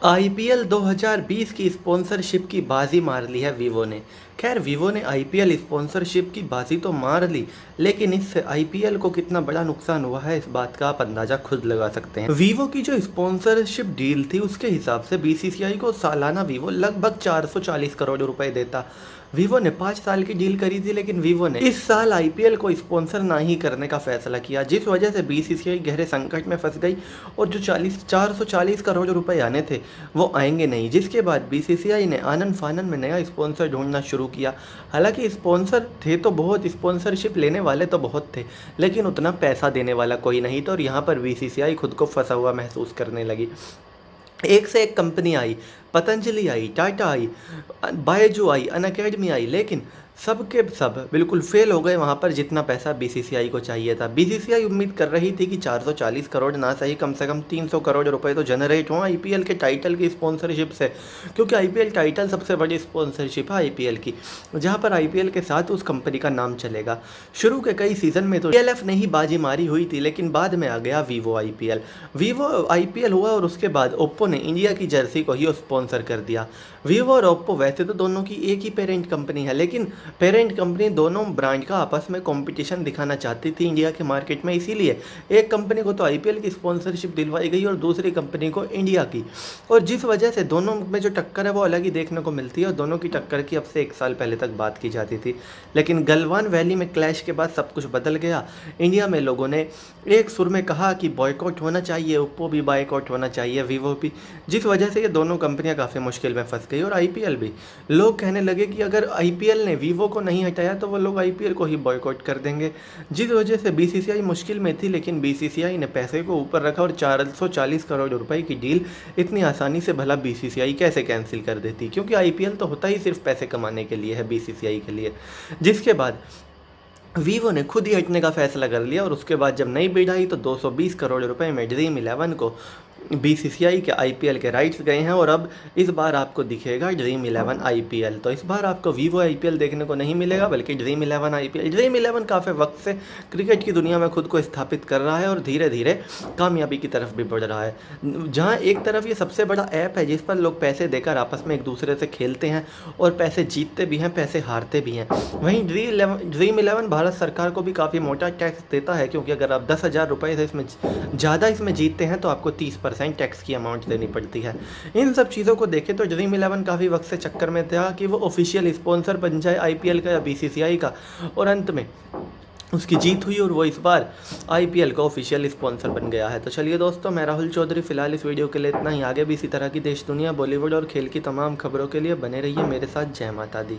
IPL 2020 की sponsorship की बाजी मार ली है वीवो ने। खैर वीवो ने आईपीएल स्पॉन्सरशिप की बाजी तो मार ली, लेकिन इससे आईपीएल को कितना बड़ा नुकसान हुआ है इस बात का आप अंदाजा खुद लगा सकते हैं। वीवो की जो स्पॉन्सरशिप डील थी उसके हिसाब से बीसीसीआई को सालाना वीवो लगभग 440 करोड़ रुपए देता। वीवो ने 5 साल की डील करी थी, लेकिन वीवो ने इस साल आईपीएल को स्पॉन्सर ना ही करने का फैसला किया, जिस वजह से बीसीसीआई गहरे संकट में फंस गई और जो 440 करोड़ रुपए आने थे वो आएंगे नहीं। जिसके बाद बीसीसीआई ने आनन फानन में नया स्पॉन्सर ढूंढना शुरू किया। हालांकि स्पॉन्सर थे तो बहुत, स्पॉन्सरशिप लेने वाले तो बहुत थे, लेकिन उतना पैसा देने वाला कोई नहीं था और यहाँ पर बीसीसीआई खुद को फंसा हुआ महसूस करने लगी। एक से एक कंपनी आई, पतंजलि आई, टाटा आई, बायजू आई, अनअकैडमी आई, लेकिन सब के सब बिल्कुल फेल हो गए वहाँ पर जितना पैसा बीसीसीआई को चाहिए था। बीसीसीआई उम्मीद कर रही थी कि 440 करोड़ ना सही कम से कम 300 करोड़ रुपए तो जनरेट हों आईपीएल के टाइटल की स्पॉन्सरशिप से, क्योंकि आईपीएल टाइटल सबसे बड़ी स्पॉन्सरशिप है आईपीएल की, जहाँ पर आईपीएल के साथ उस कंपनी का नाम चलेगा। शुरू के कई सीजन में तो डीएलएफ ने ही बाजी मारी हुई थी, लेकिन बाद में आ गया वीवो आईपीएल। वीवो आईपीएल हुआ और उसके बाद ओप्पो ने इंडिया की जर्सी को ही स्पॉन्सर कर दिया। वीवो और ओप्पो वैसे तो दोनों की एक ही पेरेंट कंपनी है, लेकिन पेरेंट कंपनी दोनों ब्रांड का आपस में कंपटीशन दिखाना चाहती थी इंडिया के मार्केट में, इसीलिए एक कंपनी को तो आईपीएल की स्पॉन्सरशिप दिलवाई गई और दूसरी कंपनी को इंडिया की। और जिस वजह से दोनों में जो टक्कर है वो अलग ही देखने को मिलती है और दोनों की टक्कर की अब से 1 साल पहले तक बात की जाती थी, लेकिन गलवान वैली में क्लैश के बाद सब कुछ बदल गया। इंडिया में लोगों ने एक सुर में कहा कि बॉयकॉट होना चाहिए, ओप्पो भी बॉयकॉट होना चाहिए, वीवो भी, जिस वजह से ये दोनों कंपनियां काफ़ी मुश्किल में फंस गई और आईपीएल भी। लोग कहने लगे कि अगर आईपीएल ने वीवो को नहीं हटाया तो वो लोग आईपीएल को ही बॉयकॉट कर देंगे, जिस वजह से बीसीसीआई मुश्किल में थी। लेकिन बीसीसीआई ने पैसे को ऊपर रखा और 440 करोड़ रुपए की डील इतनी आसानी से भला बीसीसीआई कैसे कैंसिल कर देती, क्योंकि आईपीएल तो होता ही सिर्फ पैसे कमाने के लिए है बीसीसीआई के लिए। जिसके बाद वीवो ने खुद ही हटने का फैसला कर लिया और उसके बाद जब नई बिड आई तो 220 करोड़ रुपए में ड्रीम 11 को बीसीसीआई के आईपीएल के राइट्स गए हैं और अब इस बार आपको दिखेगा ड्रीम 11 आईपीएल। तो इस बार आपको वीवो आईपीएल देखने को नहीं मिलेगा, बल्कि ड्रीम 11 आईपीएल। ड्रीम 11 काफ़ी वक्त से क्रिकेट की दुनिया में खुद को स्थापित कर रहा है और धीरे धीरे कामयाबी की तरफ भी बढ़ रहा है। जहाँ एक तरफ ये सबसे बड़ा ऐप है जिस पर लोग पैसे देकर आपस में एक दूसरे से खेलते हैं और पैसे जीतते भी हैं, पैसे हारते भी हैं। वहीं ड्रीम 11 भारत सरकार को भी काफ़ी मोटा टैक्स देता है, क्योंकि अगर आप 10,000 रुपये से इसमें ज़्यादा इसमें जीतते हैं तो आपको 30% टैक्स की अमाउंट देनी पड़ती है। इन सब चीज़ों को देखें तो ड्रीम 11 काफ़ी वक्त से चक्कर में था कि वो ऑफिशियल स्पॉन्सर बन जाए आईपीएल का या बीसीसीआई का, और अंत में उसकी जीत हुई और वो इस बार आईपीएल का ऑफिशियल स्पॉन्सर बन गया है। तो चलिए दोस्तों, मैं राहुल चौधरी, फिलहाल इस वीडियो के लिए इतना ही। आगे भी इसी तरह की देश दुनिया, बॉलीवुड और खेल की तमाम खबरों के लिए बने रहिए मेरे साथ। जय माता दी।